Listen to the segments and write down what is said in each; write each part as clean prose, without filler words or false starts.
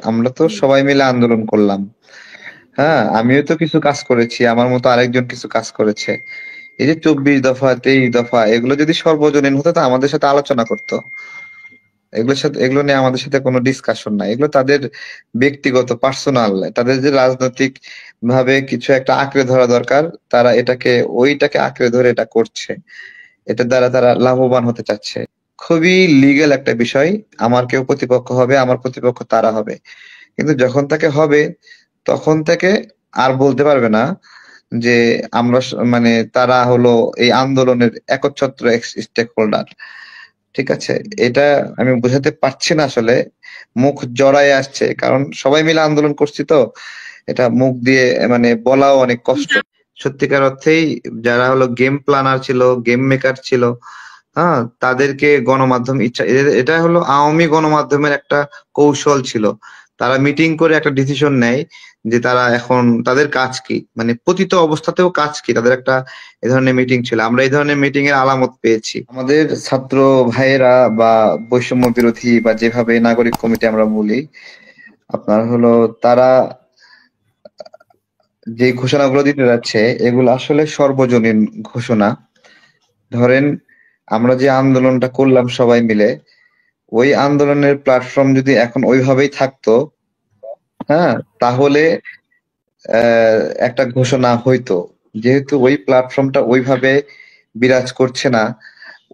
আমরা তো হুম। সবাই মিলে আন্দোলন করলাম। হ্যাঁ, আমিও তো কিছু কাজ করেছি। আমার মতো আরেকজন কিছু কাজ করেছে। এই যে ২৪ দফা, ২৩ দফা এগুলো যদি সর্বজনীন হতো তো আমাদের সাথে আলোচনা করত। এগুলো নিয়ে আমাদের সাথে কোনো ডিসকাশন নাই। এগুলো তাদের ব্যক্তিগত পার্সোনাল। তাদের যে রাজনৈতিক ভাবে কিছু একটা আঁকড়ে ধরা দরকার, তারা ওইটাকে আঁকড়ে ধরে এটা করছে। এটার দ্বারা তারা লাভবান হতে চাচ্ছে। খুবই লিগ্যাল একটা বিষয়। আমার কেউ প্রতিপক্ষ হবে, আমার প্রতিপক্ষ তারা হবে। কিন্তু যখন তাকে হবে, তখন থেকে আর বলতে পারবে না যে মানে তারা হলো এই আন্দোলনের একচ্ছত্র স্টেক হোল্ডার। ঠিক আছে? এটা আমি বুঝাতে পারছি না আসলে। মুখ জড়ায় আসছে। কারণ সবাই মিলে আন্দোলন করছি তো। এটা মুখ দিয়ে মানে বলাও অনেক কষ্ট। সত্যিকার অর্থেই যারা হলো গেম প্ল্যানার ছিল, গেম মেকার ছিল, হ্যাঁ? তাদেরকে গণমাধ্যম এটা হলো আওয়ামী গণমাধ্যমের একটা কৌশল ছিল। তারা মিটিং করে একটা ডিসিশন নেয় যে তারা এখন তাদের কাজ কি? মানে পতিত অবস্থাতেও কাজ কি? তাদের একটা এ ধরনের মিটিং ছিল। আমরা এই ধরনের মিটিং এর আলামত পেয়েছি। আমাদের ছাত্র ভাইয়েরা বা বৈষম্য বিরোধী বা যেভাবে নাগরিক কমিটি আমরা বলি, আপনার হলো তারা যে ঘোষণাগুলো দিতে যাচ্ছে এগুলো আসলে সর্বজনীন ঘোষণা। ধরেন আমরা যে আন্দোলনটা করলাম সবাই মিলে, ওই আন্দোলনের প্ল্যাটফর্ম যদি এখন ওইভাবেই থাকতো, হ্যাঁ? তাহলে একটা ঘোষণা হইতো। যেহেতু ওই প্ল্যাটফর্মটা ওইভাবে বিরাজ করছে না,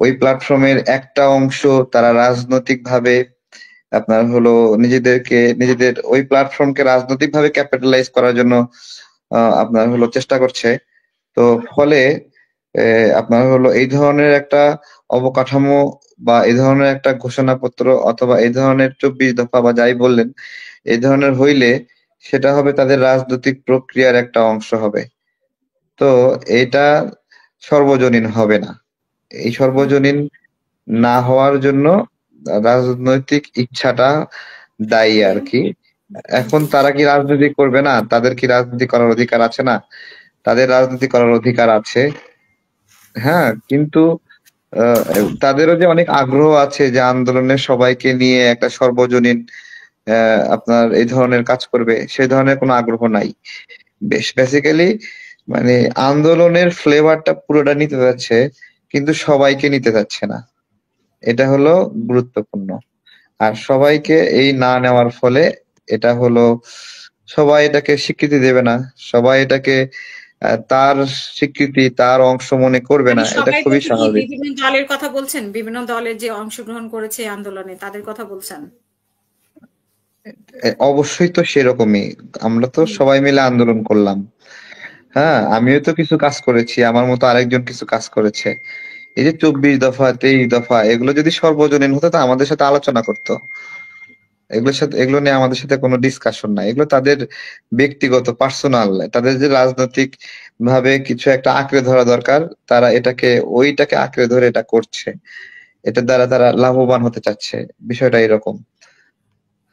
ওই প্ল্যাটফর্মের একটা অংশ তারা রাজনৈতিকভাবে আপনার হলো নিজেদের ওই প্ল্যাটফর্মকে রাজনৈতিকভাবে ক্যাপিটালাইজ করার জন্য আপনার হলো চেষ্টা করছে। তো ফলে আপনার হলো এই ধরনের একটা অবকাঠামো বা এই ধরনের একটা ঘোষণাপত্র অথবা এই ধরনের ২৪ দফা বা যাই বললেন, এই ধরনের হইলে সেটা হবে তাদের রাজনৈতিক প্রক্রিয়ার একটা অংশ হবে। তো এটা সর্বজনীন হবে না। এই হুম। সর্বজনীন না হওয়ার জন্য রাজনৈতিক ইচ্ছাটা দায়ী আরকি। এখন তারা কি রাজনীতি করবে না? তাদের কি রাজনীতি করার অধিকার আছে না? তাদের রাজনীতি করার অধিকার আছে। হ্যাঁ, কিন্তু তাদেরও যে অনেক আগ্রহ আছে যে আন্দোলনের সবাইকে নিয়ে একটা সর্বজনীন আপনার এই ধরনের কাজ করবে, সে ধরনের কোনো আগ্রহ নাই। বেসিক্যালি মানে আন্দোলনের ফ্লেভারটা পুরোটা নিতে যাচ্ছে, কিন্তু সবাইকে নিতে যাচ্ছে না। এটা হলো গুরুত্বপূর্ণ। আর সবাইকে এই না নেওয়ার ফলে এটা হলো সবাই এটাকে স্বীকৃতি দেবে না। সবাই এটাকে তার স্বীকৃতি, তার অংশ মনে করবে মানে না। এটা সবাই খুবই বলতে কি স্বাভাবিক। বিভিন্ন দলের কথা বলছেন? বিভিন্ন দলের যে অংশগ্রহণ করেছে এই আন্দোলনে তাদের কথা বলছেন? অবশ্যই তো সেরকমই। আমরা তো হুম। সবাই মিলে আন্দোলন করলাম। হ্যাঁ, আমিও তো কিছু কাজ করেছি। আমার মতো আরেকজন কিছু কাজ করেছে। এই যে ২৪ দফা, ২৩ দফা এগুলো যদি সর্বজনীন হতো তো আমাদের সাথে আলোচনা করত। এগুলো নিয়ে আমাদের সাথে কোনো ডিসকাশন নাই। এগুলো তাদের ব্যক্তিগত পার্সোনাল। তাদের যে রাজনৈতিক ভাবে কিছু একটা আঁকড়ে ধরা দরকার, তারা ওইটাকে আঁকড়ে ধরে এটা করছে। এটার দ্বারা তারা লাভবান হতে চাচ্ছে। বিষয়টা এরকম।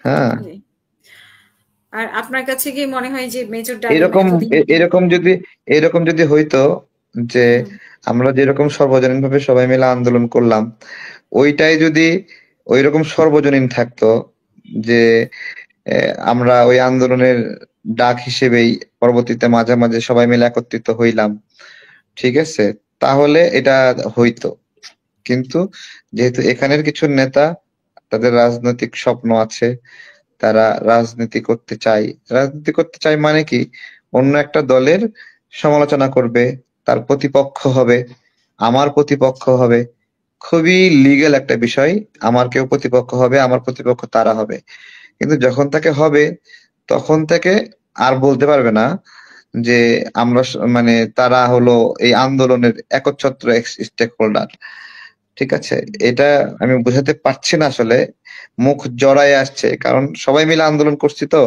হ্যাঁ? জি। আর আপনার কাছে কি মনে হয় যে মেজর ডালিম এরকম এতদিন এ- এরকম যদি এরকম যদি হইতো যে হুম। আমরা যেরকম সর্বজনীনভাবে সবাই মিলে আন্দোলন করলাম, ওইটাই যদি ঐরকম সর্বজনীন থাকতো যে আমরা ওই আন্দোলনের ডাক হিসেবেই পরবর্তীতে মাঝে মাঝে সবাই মিলে একত্রিত হইলাম। ঠিক আছে? তাহলে এটা হইতো। কিন্তু যেহেতু এখানের কিছু নেতা তাদের রাজনৈতিক স্বপ্ন আছে, তারা রাজনীতি করতে চায়। রাজনীতি করতে চায় মানে কি? অন্য একটা দলের সমালোচনা করবে, তার প্রতিপক্ষ হবে, আমার প্রতিপক্ষ হবে। খুবই লিগ্যাল একটা বিষয়। আমার কেউ প্রতিপক্ষ হবে, আমার প্রতিপক্ষ তারা হবে। কিন্তু যখন তাকে হবে, তখন থেকে আর বলতে পারবে না যে মানে তারা হলো এই আন্দোলনের একচ্ছত্র স্টেক হোল্ডার। ঠিক আছে? এটা আমি বুঝাতে পারছি না আসলে। মুখ জড়ায় আসছে। কারণ সবাই মিলে আন্দোলন করছি তো।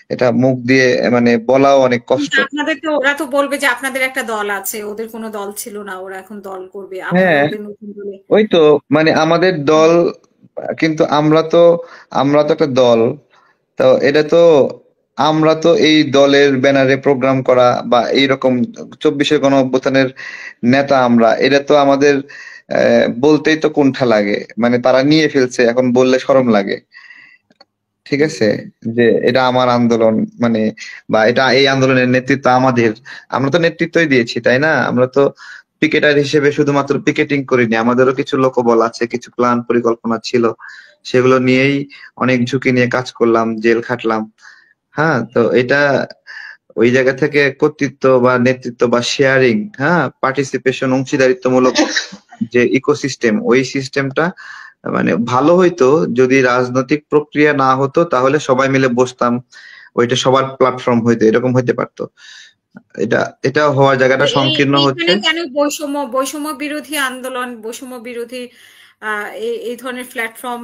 এটা মুখ দিয়ে মানে বলাও অনেক কিন্তু কষ্ট। আপনাদের তো ওরা তো বলবে যে আপনাদের একটা দল আছে, ওদের কোনো দল ছিল না, ওরা এখন দল করবে, আপনারা হ্যাঁ, ওদের নতুন দলে। ওই তো মানে আমাদের হুম। দল কিন্তু আমরা তো একটা দল। তো এটা তো আমরা তো এই দলের ব্যানারে প্রোগ্রাম করা বা এইরকম ২৪শে গণঅভ্যুত্থানের নেতা আমরা। এটা তো আমাদের বলতেই তো কুণ্ঠা লাগে। মানে তারা নিয়ে ফেলছে এখন বললে শরম লাগে। ঠিক আছে? যে এটা আমার আন্দোলন, মানে বা এটা এই আন্দোলনের নেতৃত্ব আমাদের। আমরা তো নেতৃত্বই দিয়েছি, তাই না? আমরা তো পিকেটার হিসেবে শুধুমাত্র পিকেটিং করিনি, আমাদেরও কিছু লোকবল আছে, কিছু প্ল্যান পরিকল্পনা ছিল, সেগুলো নিয়েই অনেক ঝুঁকি নিয়ে কাজ করলাম, জেল খাটলাম। হ্যাঁ, তো এটা ওই জায়গা থেকে কর্তৃত্ব বা নেতৃত্ব বা শেয়ারিং, হ্যাঁ, পার্টিসিপেশন, অংশীদারিত্বমূলক যে ইকোসিস্টেম, ওই সিস্টেমটা মানে ভালো হইতো যদি রাজনৈতিক প্রক্রিয়া না হতো, তাহলে সবাই মিলে বসতাম, ওইটা সবার প্ল্যাটফর্ম হইতো, এরকম হইতে পারতো। এটা এটা হওয়ার তো জায়গাটা সংকীর্ণ হচ্ছে। এইখানে কেন বৈষম্য বিরোধী আন্দোলন, বৈষম্য বিরোধী এই ধরনের প্ল্যাটফর্ম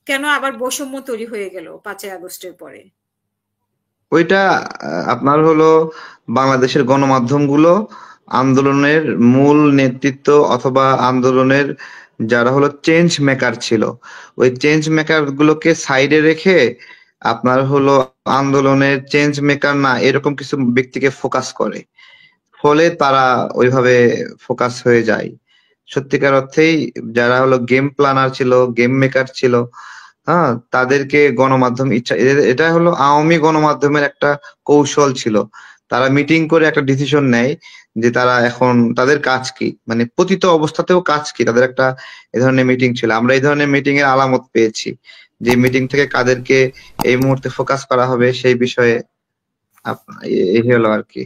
কেন আবার বৈষম্য তৈরি হয়ে গেল 5ই আগস্টের পরে? ওইটা আপনার হলো বাংলাদেশের গণমাধ্যমগুলো আন্দোলনের মূল নেতৃত্ব অথবা আন্দোলনের যারা হলো চেঞ্জ মেকার ছিল, ওই চেঞ্জ মেকার গুলোকে সাইডে রেখে আপনার হলো আন্দোলনের চেঞ্জ মেকার না এরকম কিছু ব্যক্তিকে ফোকাস করে, ফলে তারা ওইভাবে ফোকাস হয়ে যায়। সত্যিকার অর্থেই যারা হলো গেম প্ল্যানার ছিল, গেম মেকার ছিল, হ্যাঁ, তাদেরকে গণমাধ্যম ইচ্ছা এটা হলো আওয়ামী গণমাধ্যমের একটা কৌশল ছিল। তারা মিটিং করে একটা ডিসিশন নেয় যে তারা এখন তাদের কাজ কি, মানে পতিত অবস্থাতেও কাজ কি, তাদের একটা এ ধরনের মিটিং ছিল। আমরা এই ধরনের মিটিং এর আলামত পেয়েছি, যে মিটিং থেকে কাদেরকে এই মুহূর্তে ফোকাস করা হবে সেই বিষয়ে এই হলো আর কি।